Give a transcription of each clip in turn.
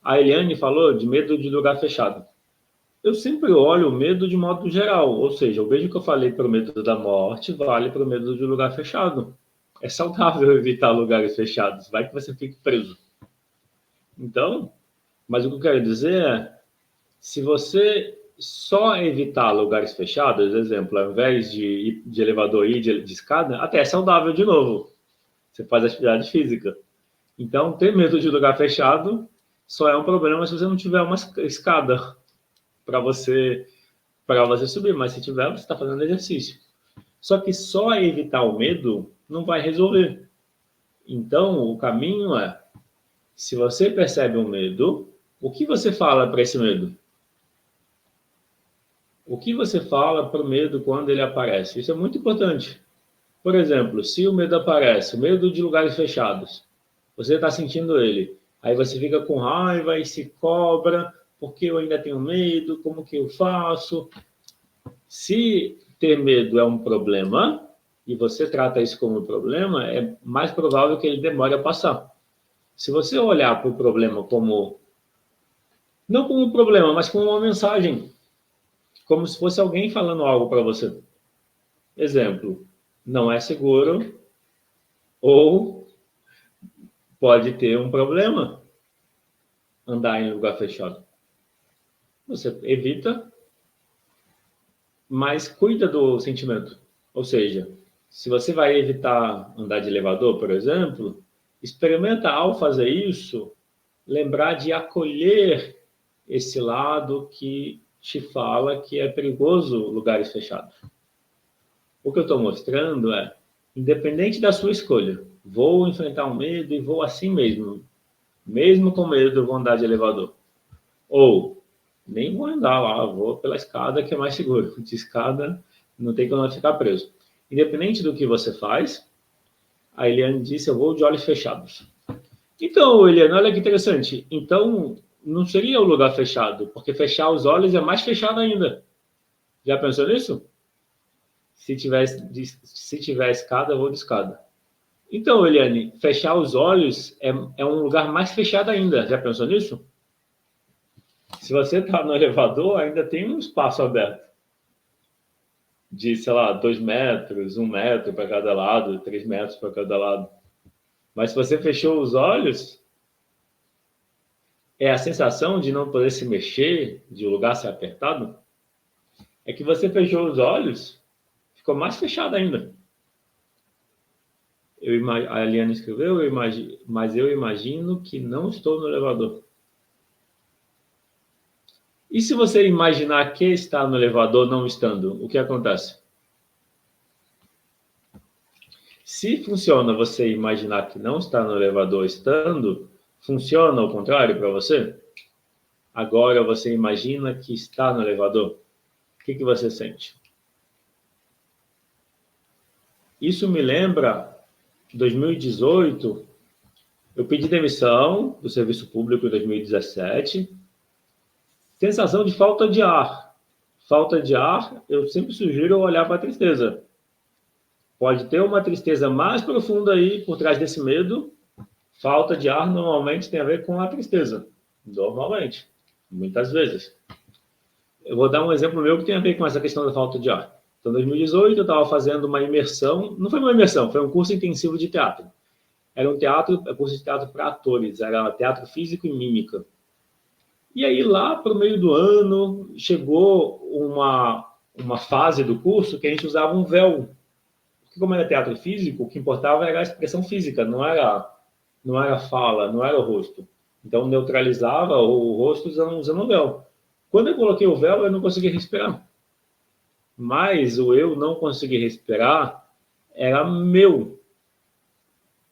A Eliane falou de medo de lugar fechado. Eu sempre olho o medo de modo geral, ou seja, o mesmo que eu falei para o medo da morte, vale para o medo de lugar fechado. É saudável evitar lugares fechados, vai que você fique preso. Então, mas o que eu quero dizer é, se você só evitar lugares fechados, exemplo, ao invés de ir de elevador e de escada, até é saudável de novo. Você faz atividade física. Então, ter medo de lugar fechado só é um problema se você não tiver uma escada para você subir, mas se tiver, você está fazendo exercício. Só que só evitar o medo não vai resolver. Então, o caminho é, se você percebe um medo, o que você fala para esse medo? O que você fala para o medo quando ele aparece? Isso é muito importante. Por exemplo, se o medo aparece, o medo de lugares fechados, você está sentindo ele, aí você fica com raiva e se cobra, porque eu ainda tenho medo, como que eu faço? Se ter medo é um problema, e você trata isso como um problema, é mais provável que ele demore a passar. Se você olhar para o problema como, não como um problema, mas como uma mensagem, como se fosse alguém falando algo para você. Exemplo, não é seguro ou pode ter um problema andar em lugar fechado. Você evita, mas cuida do sentimento. Ou seja, se você vai evitar andar de elevador, por exemplo, experimenta ao fazer isso, lembrar de acolher esse lado que te fala que é perigoso lugares fechados. O que eu estou mostrando é, independente da sua escolha, vou enfrentar um medo e vou assim mesmo com medo eu vou andar de elevador. Ou, nem vou andar lá, vou pela escada que é mais seguro. De escada não tem como ficar preso. Independente do que você faz, a Eliane disse, eu vou de olhos fechados. Então, Eliane, olha que interessante. Então, não seria o lugar fechado, porque fechar os olhos é mais fechado ainda. Já pensou nisso? Se tiver escada, eu vou de escada. Então, Eliane, fechar os olhos é um lugar mais fechado ainda. Já pensou nisso? Se você está no elevador, ainda tem um espaço aberto. De, sei lá, 2 metros, 1 metro para cada lado, 3 metros para cada lado. Mas se você fechou os olhos, é a sensação de não poder se mexer, de o lugar ser apertado, é que você fechou os olhos, ficou mais fechado ainda. A Eliane escreveu, mas eu imagino que não estou no elevador. E se você imaginar que está no elevador não estando, o que acontece? Se funciona você imaginar que não está no elevador estando, funciona ao contrário para você? Agora você imagina que está no elevador. O que você sente? Isso me lembra 2018, eu pedi demissão do serviço público em 2017. Sensação de falta de ar. Falta de ar, eu sempre sugiro olhar para a tristeza. Pode ter uma tristeza mais profunda aí por trás desse medo. Falta de ar normalmente tem a ver com a tristeza. Normalmente. Muitas vezes. Eu vou dar um exemplo meu que tem a ver com essa questão da falta de ar. Então, em 2018, eu estava fazendo uma imersão. Não foi uma imersão, foi um curso intensivo de teatro. Era um curso de teatro para atores. Era teatro físico e mímica. E aí, lá para o meio do ano, chegou uma fase do curso que a gente usava um véu. Porque como era teatro físico, o que importava era a expressão física, não era a fala, não era o rosto. Então, neutralizava o rosto usando o véu. Quando eu coloquei o véu, eu não conseguia respirar. Mas o eu não conseguir respirar era meu.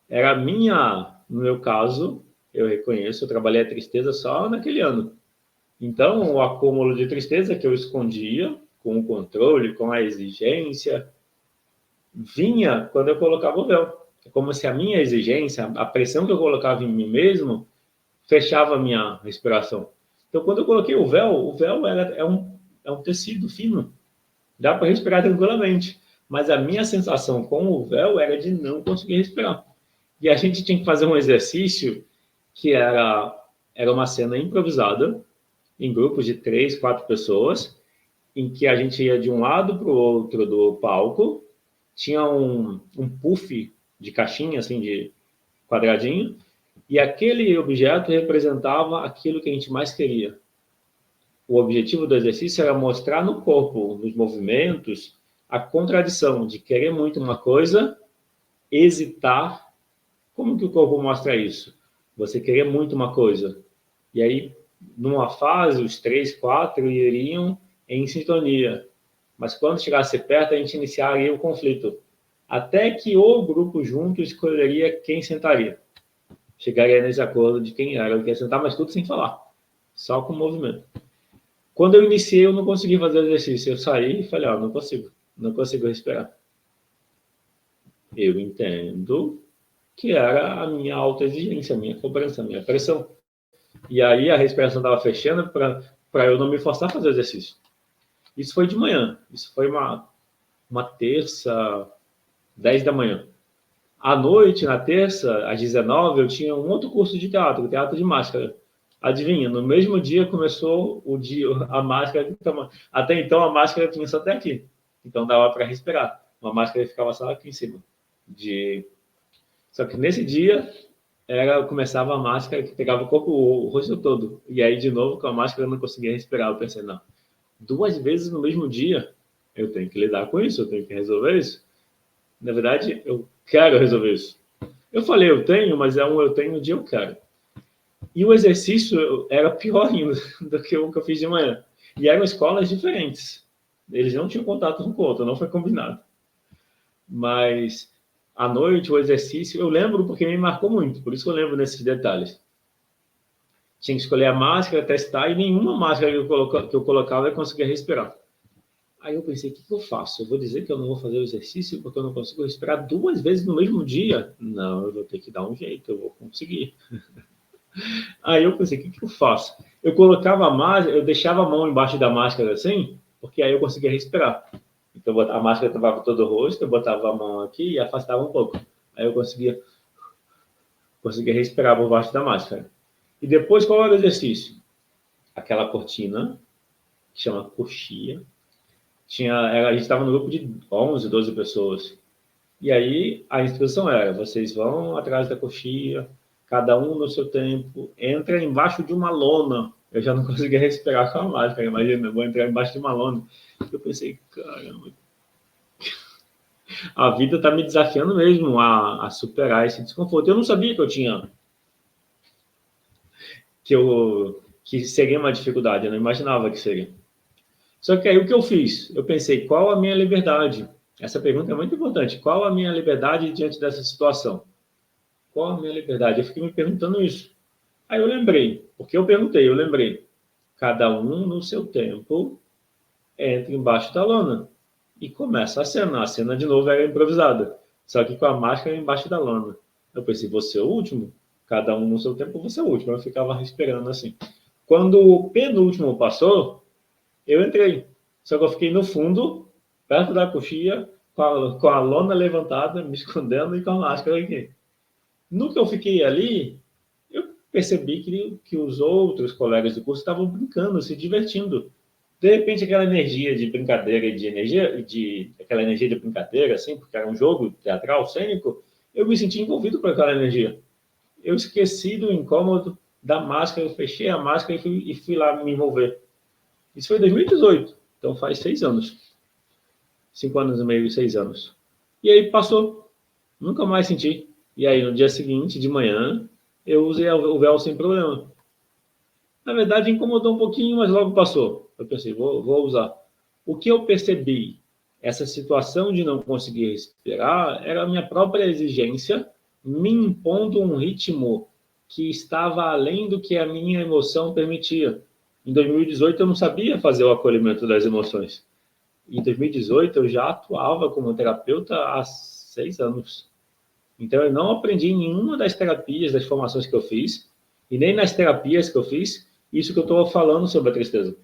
Era minha, no meu caso, eu reconheço, eu trabalhei a tristeza só naquele ano. Então, o acúmulo de tristeza que eu escondia, com o controle, com a exigência, vinha quando eu colocava o véu. É como se a minha exigência, a pressão que eu colocava em mim mesmo, fechava a minha respiração. Então, quando eu coloquei o véu é um tecido fino. Dá para respirar tranquilamente. Mas a minha sensação com o véu era de não conseguir respirar. E a gente tinha que fazer um exercício que era Era uma cena improvisada, em grupos de 3, 4 pessoas, em que a gente ia de um lado para o outro do palco, tinha um puff de caixinha, assim, de quadradinho, e aquele objeto representava aquilo que a gente mais queria. O objetivo do exercício era mostrar no corpo, nos movimentos, a contradição de querer muito uma coisa, hesitar. Como que o corpo mostra isso? Você querer muito uma coisa. E aí, numa fase, os 3, 4 iriam em sintonia. Mas quando chegasse perto, a gente iniciaria o conflito. Até que o grupo junto escolheria quem sentaria. Chegaria nesse acordo de quem era o que ia sentar, mas tudo sem falar. Só com movimento. Quando eu iniciei, eu não consegui fazer o exercício. Eu saí e falei, não consigo. Não consigo respirar. Eu entendo que era a minha autoexigência, a minha cobrança, a minha pressão. E aí a respiração estava fechando para eu não me forçar a fazer o exercício. Isso foi de manhã. Isso foi uma terça, 10 da manhã. À noite, na terça, às 19, eu tinha um outro curso de teatro, teatro de máscara. Adivinha, no mesmo dia começou o dia, a máscara. Até então, a máscara tinha só até aqui. Então, dava para respirar. Uma máscara ficava só aqui em cima. Só que nesse dia, começava a máscara que pegava o corpo, o rosto todo. E aí, de novo, com a máscara, eu não conseguia respirar. Eu pensei, não, 2 vezes no mesmo dia, eu tenho que lidar com isso, eu tenho que resolver isso. Na verdade, eu quero resolver isso. Eu falei, eu tenho, mas eu tenho de eu quero. E o exercício era pior ainda do que o que eu fiz de manhã. E eram escolas diferentes. Eles não tinham contato um com o outro, não foi combinado. Mas, à noite, o exercício, eu lembro porque me marcou muito, por isso que eu lembro nesses detalhes. Tinha que escolher a máscara, testar, e nenhuma máscara que eu colocava eu conseguia respirar. Aí eu pensei, o que eu faço? Eu vou dizer que eu não vou fazer o exercício porque eu não consigo respirar 2 vezes no mesmo dia? Não, eu vou ter que dar um jeito, eu vou conseguir. Aí eu pensei, o que eu faço? Eu colocava a máscara, eu deixava a mão embaixo da máscara assim, porque aí eu conseguia respirar. Então a máscara tapava todo o rosto, eu botava a mão aqui e afastava um pouco. Aí eu conseguia respirar por baixo da máscara. E depois, qual era o exercício? Aquela cortina, que chama coxia. A gente estava no grupo de 11, 12 pessoas. E aí a instrução era, vocês vão atrás da coxia, cada um no seu tempo, entra embaixo de uma lona. Eu já não conseguia respirar com a máscara, imagina, eu vou entrar embaixo de uma lona. Eu pensei, caramba, a vida está me desafiando mesmo a superar esse desconforto. Eu não sabia que seria uma dificuldade, eu não imaginava que seria. Só que aí o que eu fiz? Eu pensei, qual a minha liberdade? Essa pergunta é muito importante. Qual a minha liberdade diante dessa situação? Qual a minha liberdade? Eu fiquei me perguntando isso. Aí eu lembrei, porque eu lembrei. Cada um no seu tempo entra embaixo da lona e começa a cena. A cena, de novo, era improvisada, só que com a máscara embaixo da lona. Eu pensei, vou ser o último? Cada um no seu tempo, vou ser o último. Eu ficava respirando assim. Quando o penúltimo passou, eu entrei. Só que eu fiquei no fundo, perto da coxia, com a lona levantada, me escondendo e com a máscara aqui. No que eu fiquei ali, eu percebi que os outros colegas do curso estavam brincando, se divertindo. De repente, aquela energia de brincadeira, aquela energia de brincadeira, assim, porque era um jogo teatral, cênico, eu me senti envolvido com aquela energia. Eu esqueci do incômodo da máscara, eu fechei a máscara e fui lá me envolver. Isso foi em 2018, então faz 6 anos. 5 anos e meio, 6 anos. E aí passou, nunca mais senti. E aí no dia seguinte, de manhã, eu usei o véu sem problema. Na verdade, incomodou um pouquinho, mas logo passou. Eu pensei, vou usar. O que eu percebi, essa situação de não conseguir respirar, era a minha própria exigência, me impondo um ritmo que estava além do que a minha emoção permitia. Em 2018, eu não sabia fazer o acolhimento das emoções. Em 2018, eu já atuava como terapeuta há 6 anos. Então, eu não aprendi em nenhuma das terapias, das formações que eu fiz, e nem nas terapias que eu fiz, isso que eu estou falando sobre a tristeza.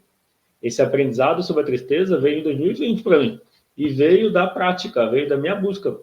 Esse aprendizado sobre a tristeza veio em 2020 para mim. E veio da prática, veio da minha busca.